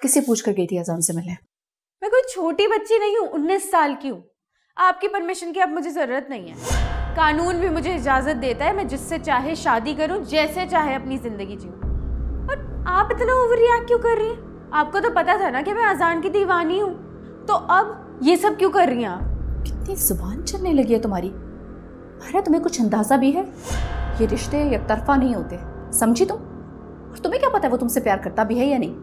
किसे पूछ कर गई थी अजान से मिलने? मैं कोई छोटी बच्ची नहीं हूँ, 19 साल की हूँ। आपकी परमिशन की अब मुझे जरूरत नहीं है। कानून भी मुझे इजाजत देता है मैं जिससे चाहे शादी करूँ, जैसे चाहे अपनी जिंदगी जीऊँ। और आप इतना ओवर रिएक्ट क्यों कर रही हैं? आपको तो पता था ना कि मैं अजान की दीवानी हूँ, तो अब ये सब क्यों कर रही हैं आप? कितनी जुबान चलने लगी है तुम्हारी। अरे तुम्हें कुछ अंदाजा भी है? ये रिश्ते एक तरफा नहीं होते, समझी तुम? और तुम्हें क्या पता है वो तुमसे प्यार करता भी है या नहीं?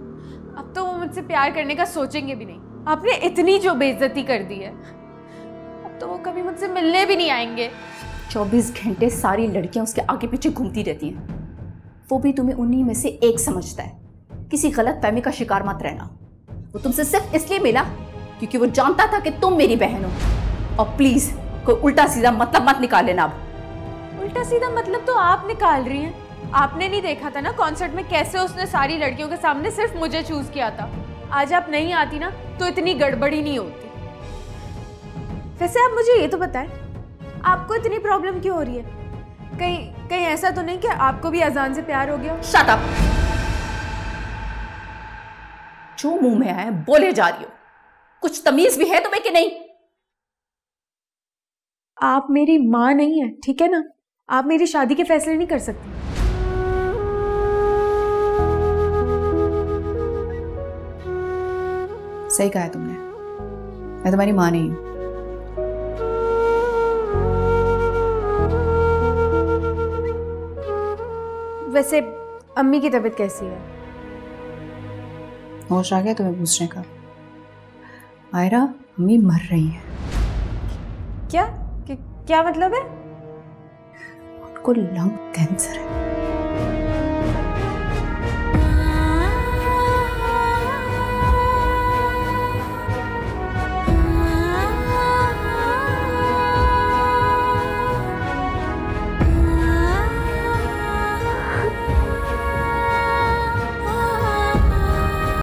अब तो वो मुझसे प्यार करने का सोचेंगे भी नहीं। आपने इतनी जो बेइज्जती कर दी है, अब तो वो कभी मुझसे मिलने भी नहीं आएंगे। 24 घंटे सारी लड़कियां उसके आगे पीछे घूमती रहती हैं, वो भी तुम्हें उन्हीं में से एक समझता है। किसी गलत फहमी का शिकार मत रहना। वो तुमसे सिर्फ इसलिए मिला क्योंकि वो जानता था कि तुम मेरी बहन हो। और प्लीज कोई उल्टा सीधा मतलब मत निकाल लेना। अब उल्टा सीधा मतलब तो आप निकाल रही हैं। आपने नहीं देखा था ना कॉन्सर्ट में कैसे उसने सारी लड़कियों के सामने सिर्फ मुझे चूज किया था। आज आप नहीं आती ना तो इतनी गड़बड़ी नहीं होती। वैसे आप मुझे ये तो बताएं, आपको इतनी प्रॉब्लम क्यों हो रही है? कहीं ऐसा तो नहीं कि आपको भी अजान से प्यार हो गया? Shut up. जो मुंह में आए बोले जा रही हो। कुछ तमीज भी है तुम्हें कि नहीं? आप मेरी माँ नहीं है, ठीक है ना? आप मेरी शादी के फैसले नहीं कर सकती। सही कहा है तुमने, मैं तुम्हारी माँ नहीं हूं। वैसे अम्मी की तबीयत कैसी है? होश आ गया तुम्हें पूछने का? आयरा, अम्मी मर रही है। क्या मतलब है? उनको लंग कैंसर है।